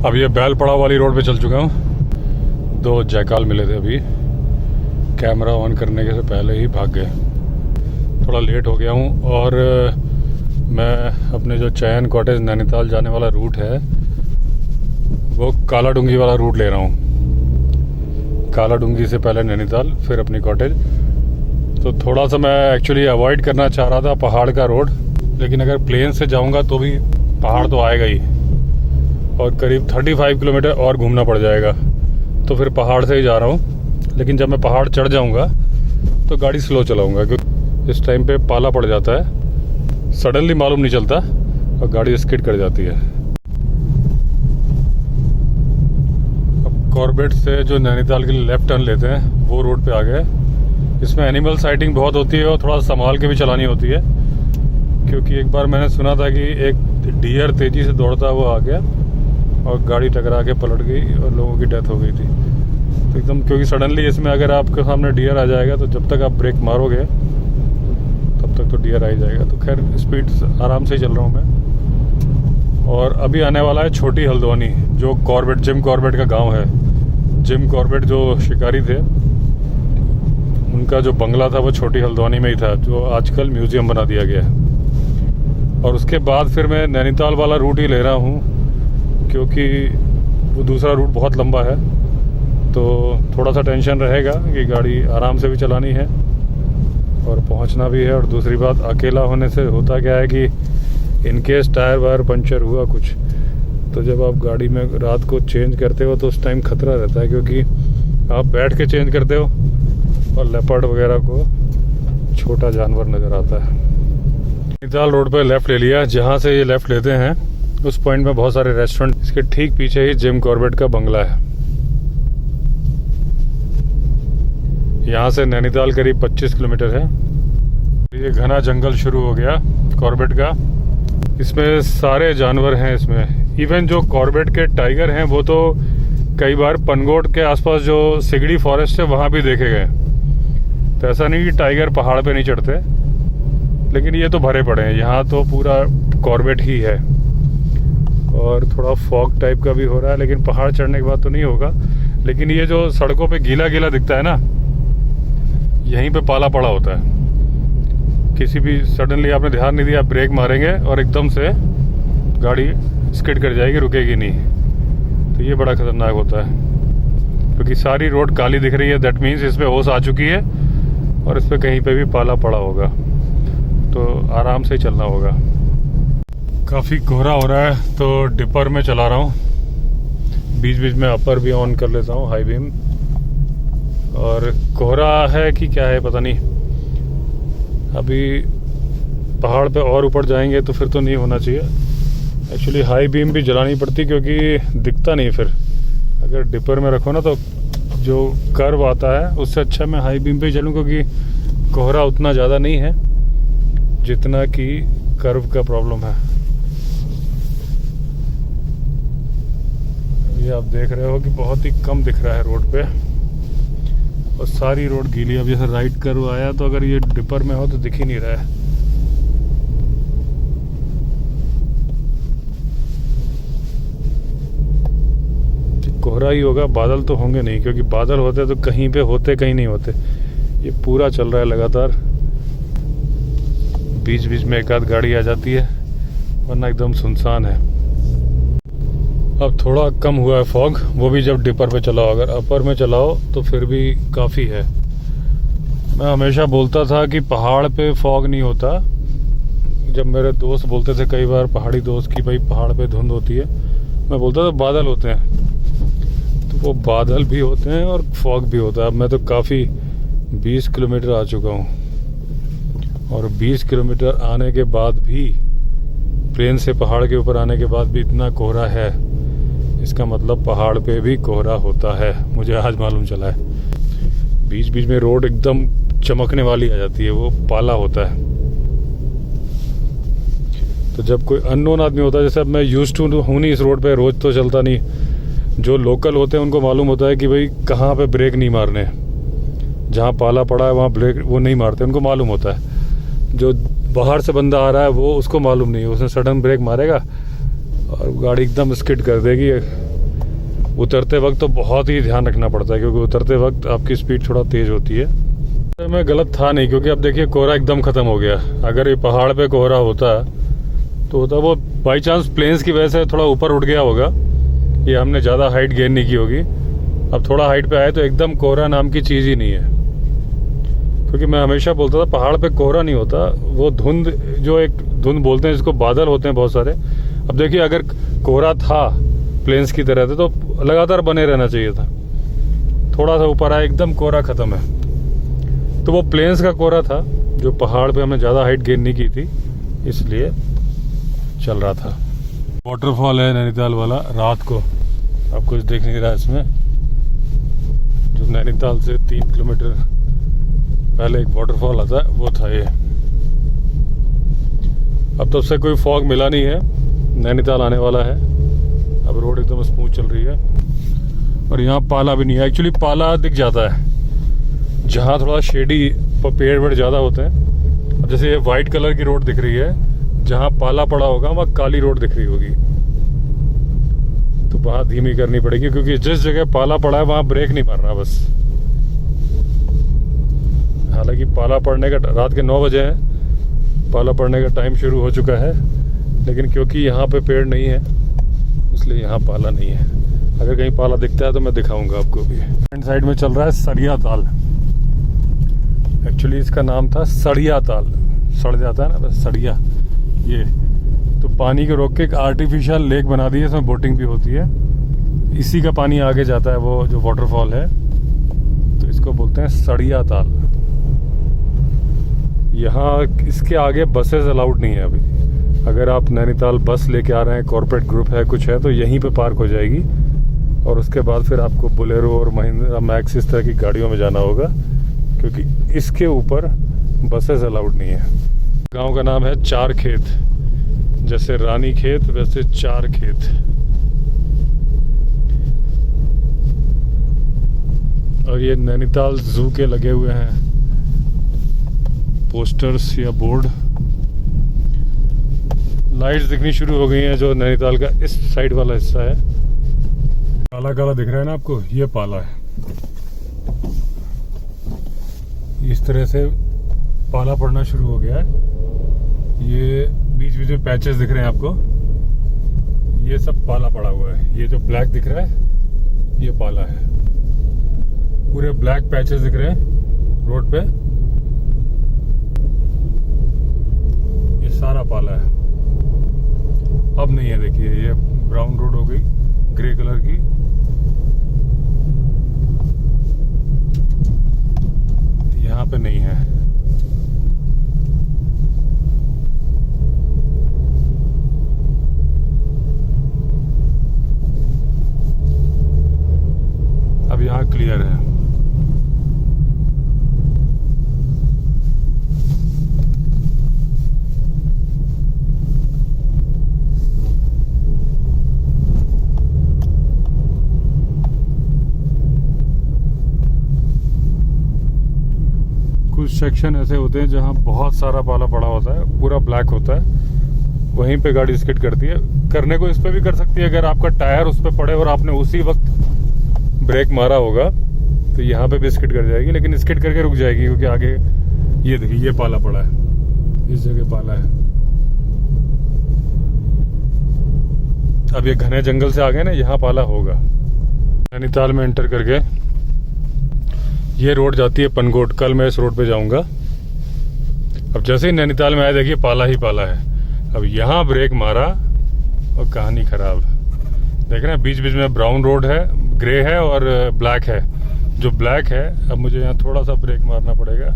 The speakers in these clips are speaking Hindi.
अब ये बैलपड़ा वाली रोड पे चल चुका हूँ। 2 जयकाल मिले थे अभी, कैमरा ऑन करने के से पहले ही भाग गए। थोड़ा लेट हो गया हूँ और मैं अपने जो चयन कॉटेज नैनीताल जाने वाला रूट है वो काला डूंगी वाला रूट ले रहा हूँ। काला डूंगी से पहले नैनीताल, फिर अपनी कॉटेज। तो थोड़ा सा मैं एक्चुअली अवॉइड करना चाह रहा था पहाड़ का रोड, लेकिन अगर प्लेन से जाऊँगा तो भी पहाड़ तो आएगा ही और करीब 35 किलोमीटर और घूमना पड़ जाएगा। तो फिर पहाड़ से ही जा रहा हूँ, लेकिन जब मैं पहाड़ चढ़ जाऊँगा तो गाड़ी स्लो चलाऊँगा, क्योंकि इस टाइम पे पाला पड़ जाता है, सडनली मालूम नहीं चलता और गाड़ी स्किड कर जाती है। अब कॉर्बेट से जो नैनीताल के लिए लेफ्ट टर्न लेते हैं वो रोड पे आ गए। इसमें एनिमल साइटिंग बहुत होती है और थोड़ा संभाल के भी चलानी होती है, क्योंकि एक बार मैंने सुना था कि एक डियर तेज़ी से दौड़ता हुआ आ गया और गाड़ी टकरा के पलट गई और लोगों की डेथ हो गई थी। तो एकदम, क्योंकि सडनली इसमें अगर आपके सामने डियर आ जाएगा तो जब तक आप ब्रेक मारोगे तब तक तो डियर आ ही जाएगा। तो खैर स्पीड आराम से ही चल रहा हूँ मैं। और अभी आने वाला है छोटी हल्द्वानी, जो कॉर्बेट, जिम कॉर्बेट का गाँव है। जिम कॉर्बेट जो शिकारी थे उनका जो बंगला था वो छोटी हल्द्वानी में ही था, जो आजकल म्यूज़ियम बना दिया गया है। और उसके बाद फिर मैं नैनीताल वाला रूट ही ले रहा हूँ, क्योंकि वो दूसरा रूट बहुत लंबा है। तो थोड़ा सा टेंशन रहेगा कि गाड़ी आराम से भी चलानी है और पहुंचना भी है। और दूसरी बात, अकेला होने से होता क्या है कि इनकेस टायर वायर पंचर हुआ कुछ, तो जब आप गाड़ी में रात को चेंज करते हो तो उस टाइम खतरा रहता है, क्योंकि आप बैठ के चेंज करते हो और लेपर्ड वगैरह को छोटा जानवर नज़र आता है। नैनीताल रोड पे लेफ़्ट ले लिया। जहाँ से ये लेफ़्ट लेते हैं उस पॉइंट में बहुत सारे रेस्टोरेंट, इसके ठीक पीछे ही जिम कॉर्बेट का बंगला है। यहाँ से नैनीताल करीब 25 किलोमीटर है। ये घना जंगल शुरू हो गया कॉर्बेट का। इसमें सारे जानवर हैं। इसमें इवन जो कॉर्बेट के टाइगर हैं वो तो कई बार पनगोट के आसपास जो सिगड़ी फॉरेस्ट है वहाँ भी देखे गए। तो ऐसा नहीं कि टाइगर पहाड़ पे नहीं चढ़ते, लेकिन ये तो भरे पड़े हैं। यहाँ तो पूरा कॉर्बेट ही है और थोड़ा फॉग टाइप का भी हो रहा है, लेकिन पहाड़ चढ़ने के बाद तो नहीं होगा। लेकिन ये जो सड़कों पे गीला गीला दिखता है ना, यहीं पे पाला पड़ा होता है। किसी भी सडनली आपने ध्यान नहीं दिया, ब्रेक मारेंगे और एकदम से गाड़ी स्किड कर जाएगी, रुकेगी नहीं। तो ये बड़ा खतरनाक होता है, क्योंकि सारी रोड काली दिख रही है। दैट मीन्स इस पर ओस आ चुकी है और इस पर कहीं पे भी पाला पड़ा होगा, तो आराम से चलना होगा। काफ़ी कोहरा हो रहा है तो डिपर में चला रहा हूँ। बीच बीच में अपर भी ऑन कर लेता हूँ, हाई बीम। और कोहरा है कि क्या है पता नहीं। अभी पहाड़ पे और ऊपर जाएंगे तो फिर तो नहीं होना चाहिए। एक्चुअली हाई बीम भी जलानी पड़ती, क्योंकि दिखता नहीं फिर। अगर डिपर में रखो ना तो जो कर्व आता है उससे अच्छा मैं हाई बीम पे ही चलूँ, क्योंकि कोहरा उतना ज़्यादा नहीं है जितना कि कर्व का प्रॉब्लम है। ये आप देख रहे हो कि बहुत ही कम दिख रहा है रोड पे और सारी रोड गीली। अब जैसे राइट कर्व आया तो अगर ये डिपर में हो तो दिख ही नहीं रहा है। कोहरा ही होगा, बादल तो होंगे नहीं, क्योंकि बादल होते तो कहीं पे होते कहीं नहीं होते। ये पूरा चल रहा है लगातार। बीच बीच में एक आध गाड़ी आ जाती है, वरना एकदम सुनसान है। अब थोड़ा कम हुआ है फॉग, वो भी जब डिपर पे चलाओ। अगर अपर में चलाओ तो फिर भी काफ़ी है। मैं हमेशा बोलता था कि पहाड़ पे फॉग नहीं होता। जब मेरे दोस्त बोलते थे कई बार, पहाड़ी दोस्त, कि भाई पहाड़ पे धुंध होती है, मैं बोलता था बादल होते हैं। तो वो बादल भी होते हैं और फॉग भी होता है। अब मैं तो काफ़ी 20 किलोमीटर आ चुका हूँ और 20 किलोमीटर आने के बाद भी, प्लेन से पहाड़ के ऊपर आने के बाद भी इतना कोहरा है। इसका मतलब पहाड़ पे भी कोहरा होता है, मुझे आज मालूम चला है। बीच बीच में रोड एकदम चमकने वाली आ जाती है, वो पाला होता है। तो जब कोई अननोन आदमी होता है, जैसे अब मैं यूज्ड टू हूँ नहीं इस रोड पे, रोज तो चलता नहीं। जो लोकल होते हैं उनको मालूम होता है कि भाई कहाँ पे ब्रेक नहीं मारने, जहाँ पाला पड़ा है वहाँ ब्रेक वो नहीं मारते, उनको मालूम होता है। जो बाहर से बंदा आ रहा है वो उसको मालूम नहीं है, उसने सडन ब्रेक मारेगा और गाड़ी एकदम स्किड कर देगी उतरते वक्त तो बहुत ही ध्यान रखना पड़ता है, क्योंकि उतरते वक्त आपकी स्पीड थोड़ा तेज़ होती है। तो मैं गलत था नहीं, क्योंकि अब देखिए कोहरा एकदम ख़त्म हो गया। अगर ये पहाड़ पे कोहरा होता तो होता वो बाई चांस प्लेन्स की वजह से थोड़ा ऊपर उठ गया होगा, ये हमने ज़्यादा हाइट गेन नहीं की होगी। अब थोड़ा हाइट पे आए तो एकदम कोहरा नाम की चीज़ ही नहीं है, क्योंकि मैं हमेशा बोलता था पहाड़ पे कोहरा नहीं होता, वो धुंध, जो एक धुंध बोलते हैं जिसको, बादल होते हैं बहुत सारे। अब देखिए अगर कोहरा था प्लेन्स की तरह थे तो लगातार बने रहना चाहिए था, थोड़ा सा ऊपर आया एकदम कोहरा ख़त्म है। तो वो प्लेन्स का कोहरा था, जो पहाड़ पे हमने ज़्यादा हाइट गेन नहीं की थी, इसलिए चल रहा था। वाटरफॉल है नैनीताल वाला, रात को अब कुछ देख नहीं रहा इसमें। जो नैनीताल से 3 किलोमीटर पहले एक वाटरफॉल आता है, वो था ये। अब तब से कोई फॉग मिला नहीं है, नैनीताल आने वाला है। अब रोड एकदम स्मूथ चल रही है और यहाँ पाला भी नहीं है। एक्चुअली पाला दिख जाता है जहाँ थोड़ा शेडी पेड़ वेड़ ज़्यादा होते हैं। अब जैसे ये वाइट कलर की रोड दिख रही है, जहाँ पाला पड़ा होगा वहाँ काली रोड दिख रही होगी, तो वहाँ धीमी करनी पड़ेगी, क्योंकि जिस जगह पाला पड़ा है वहाँ ब्रेक नहीं मारना बस। हालांकि पाला पड़ने का रात के 9 बजे है, पाला पड़ने का टाइम शुरू हो चुका है, लेकिन क्योंकि यहाँ पे पेड़ नहीं है इसलिए यहाँ पाला नहीं है। अगर कहीं पाला दिखता है तो मैं दिखाऊंगा आपको भी। फ्रंट साइड में चल रहा है सड़िया ताल। एक्चुअली इसका नाम था सड़िया ताल, सड़ जाता है ना बस, सड़िया। ये तो पानी को रोक के एक आर्टिफिशियल लेक बना दी है, इसमें बोटिंग भी होती है। इसी का पानी आगे जाता है, वो जो वाटरफॉल है, तो इसको बोलते हैं सड़िया ताल। यहाँ इसके आगे बसेस अलाउड नहीं है अभी। अगर आप नैनीताल बस लेके आ रहे हैं, कॉर्पोरेट ग्रुप है कुछ है, तो यहीं पे पार्क हो जाएगी और उसके बाद फिर आपको बोलेरो और महिंद्रा मैक्स इस तरह की गाड़ियों में जाना होगा, क्योंकि इसके ऊपर बसेस अलाउड नहीं है। गांव का नाम है चार खेत, जैसे रानी खेत वैसे चार खेत। और ये नैनीताल जू के लगे हुए हैं पोस्टर्स या बोर्ड। लाइट्स दिखनी शुरू हो गई हैं, जो नैनीताल का इस साइड वाला हिस्सा है। काला काला दिख रहा है ना आपको, ये पाला है। इस तरह से पाला पड़ना शुरू हो गया है। ये बीच बीच में पैचेस दिख रहे हैं आपको, ये सब पाला पड़ा हुआ है। ये जो ब्लैक दिख रहा है ये पाला है। पूरे ब्लैक पैचेस दिख रहे हैं रोड पे, ये सारा पाला है। अब नहीं है, देखिए ये ब्राउन रोड हो गई ग्रे कलर की। यहाँ पे नहीं है। अब यहाँ क्लियर है। कुछ सेक्शन ऐसे होते हैं जहाँ बहुत सारा पाला पड़ा होता है, पूरा ब्लैक होता है, वहीं पे गाड़ी स्किड करती है। करने को इस पे भी कर सकती है, अगर आपका टायर उस पे पड़े और आपने उसी वक्त ब्रेक मारा होगा तो यहाँ पे भी स्किड कर जाएगी, लेकिन स्किड करके रुक जाएगी, क्योंकि आगे ये देखिए ये पाला पड़ा है, इस जगह पाला है। अब ये घने जंगल से आ गए ना, यहाँ पाला होगा। नैनीताल में एंटर करके ये रोड जाती है पनगोट। कल मैं इस रोड पे जाऊंगा। अब जैसे ही नैनीताल में आया देखिए पाला ही पाला है। अब यहाँ ब्रेक मारा और कहानी खराब। देख रहे हैं बीच बीच में ब्राउन रोड है, ग्रे है और ब्लैक है। जो ब्लैक है, अब मुझे यहाँ थोड़ा सा ब्रेक मारना पड़ेगा।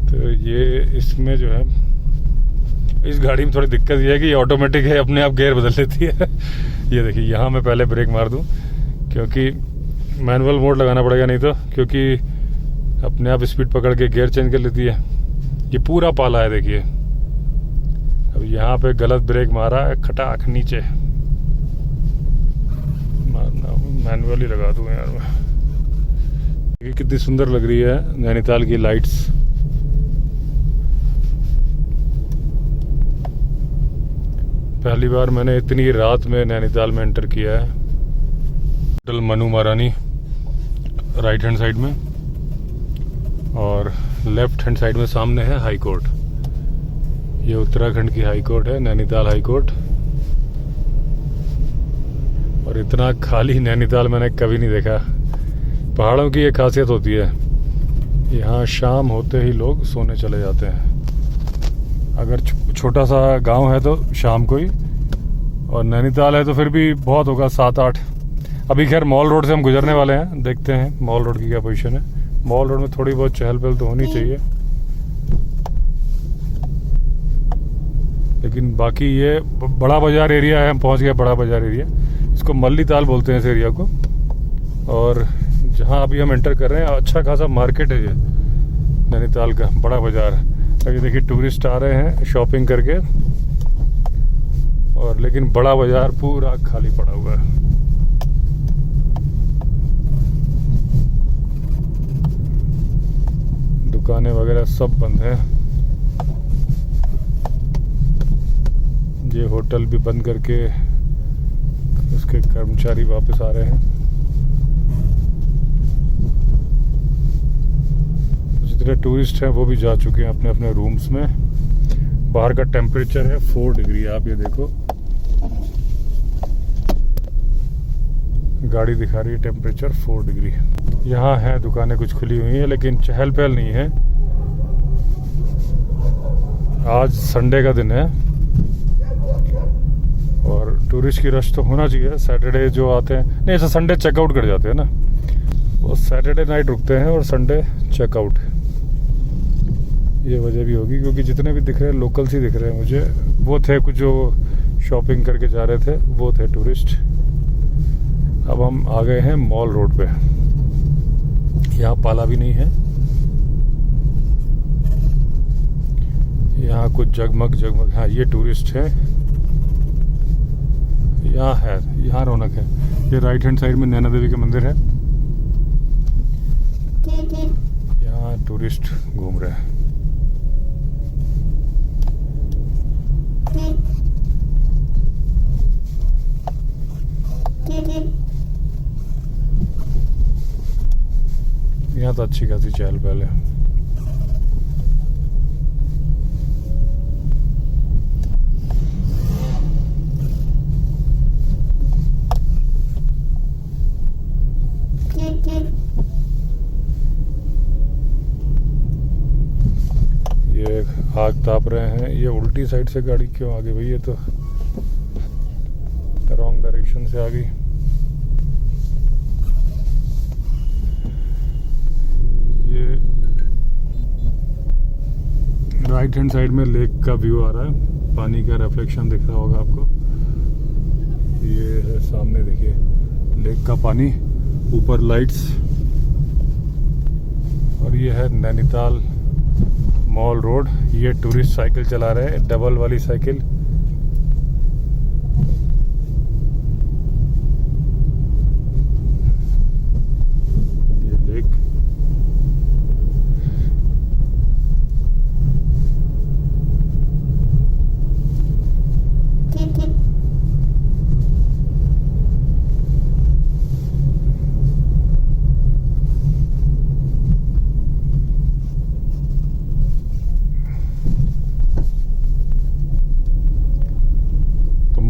तो ये इसमें जो है, इस गाड़ी में थोड़ी दिक्कत ये है कि ये ऑटोमेटिक है, अपने आप गियर बदल लेती है। ये देखिए यहाँ मैं पहले ब्रेक मार दूँ, क्योंकि मैनुअल मोड लगाना पड़ेगा नहीं तो, क्योंकि अपने आप स्पीड पकड़ के गियर चेंज कर लेती है। ये पूरा पाला है देखिए। अब यहाँ पे गलत ब्रेक मारा है, खटाक नीचे मारना, मैनुअली लगा दूँ यार मैं। ये कितनी सुंदर लग रही है नैनीताल की लाइट्स। पहली बार मैंने इतनी रात में नैनीताल में एंटर किया है। होटल मनु महारानी राइट हैंड साइड में, और लेफ्ट हैंड साइड में सामने है हाई कोर्ट। ये उत्तराखंड की हाई कोर्ट है, नैनीताल हाई कोर्ट। और इतना खाली नैनीताल मैंने कभी नहीं देखा। पहाड़ों की ये खासियत होती है, यहाँ शाम होते ही लोग सोने चले जाते हैं। अगर छोटा सा गांव है तो शाम को ही, और नैनीताल है तो फिर भी बहुत होगा 7-8। अभी खैर मॉल रोड से हम गुजरने वाले हैं, देखते हैं मॉल रोड की क्या पोजीशन है। मॉल रोड में थोड़ी बहुत चहल पहल तो होनी चाहिए, लेकिन बाकी ये बड़ा बाजार एरिया है। हम पहुंच गए बड़ा बाजार एरिया, इसको मल्ली ताल बोलते हैं इस एरिया को। और जहां अभी हम एंटर कर रहे हैं अच्छा खासा मार्केट है ये नैनीताल का, बड़ा बाजार। अभी देखिए टूरिस्ट आ रहे हैं शॉपिंग करके, और लेकिन बड़ा बाजार पूरा खाली पड़ा हुआ है। दुकानें वगैरह सब बंद हैं। ये होटल भी बंद करके उसके कर्मचारी वापस आ रहे हैं। जितने टूरिस्ट हैं वो भी जा चुके हैं अपने अपने रूम्स में। बाहर का टेम्परेचर है 4 डिग्री, आप ये देखो गाड़ी दिखा रही है टेम्परेचर 4 डिग्री। यहाँ है दुकानें कुछ खुली हुई हैं, लेकिन चहल पहल नहीं है। आज संडे का दिन है और टूरिस्ट की रश तो होना चाहिए। सैटरडे जो आते हैं, नहीं ऐसा संडे चेकआउट कर जाते हैं ना, वो सैटरडे नाइट रुकते हैं और संडे चेकआउट। ये वजह भी होगी, क्योंकि जितने भी दिख रहे हैं लोकल्स ही दिख रहे हैं मुझे। वो थे कुछ जो शॉपिंग करके जा रहे थे, वो थे टूरिस्ट। अब हम आ गए हैं मॉल रोड पे। यहाँ पाला भी नहीं है, यहाँ कुछ जगमग जगमग। हाँ ये टूरिस्ट है, यहाँ है, यहाँ रौनक है। ये राइट हैंड साइड में नैना देवी का मंदिर है, यहाँ टूरिस्ट घूम रहे हैं। यहाँ तो अच्छी खासी चहल पहल है। ये आग ताप रहे हैं। ये उल्टी साइड से गाड़ी क्यों आ गई भाई? ये तो रॉन्ग डायरेक्शन से आ गई। ये राइट हैंड साइड में लेक का व्यू आ रहा है, पानी का रिफ्लेक्शन दिख रहा होगा आपको। ये है सामने, देखिए लेक का पानी, ऊपर लाइट्स। और ये है नैनीताल मॉल रोड। ये टूरिस्ट साइकिल चला रहे हैं, डबल वाली साइकिल। ये लेक,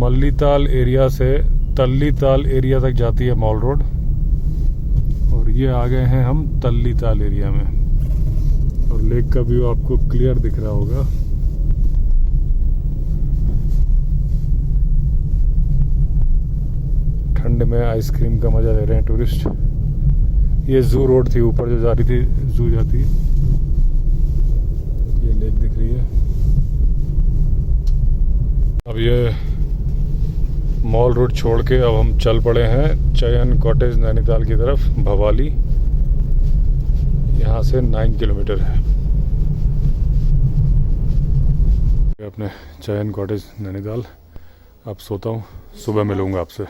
मल्लीताल एरिया से तल्लीताल एरिया तक जाती है मॉल रोड। और ये आ गए हैं हम तल्लीताल एरिया में, और लेक का व्यू आपको क्लियर दिख रहा होगा। ठंड में आइसक्रीम का मजा ले रहे हैं टूरिस्ट। ये जू रोड थी, ऊपर जो जा रही थी जू जाती। ये लेक दिख रही है। अब ये मॉल रोड छोड़ के अब हम चल पड़े हैं चयन कॉटेज नैनीताल की तरफ, भवाली। यहाँ से 9 किलोमीटर है अपने चयन कॉटेज नैनीताल। अब सोता हूँ, सुबह मिलूंगा आपसे।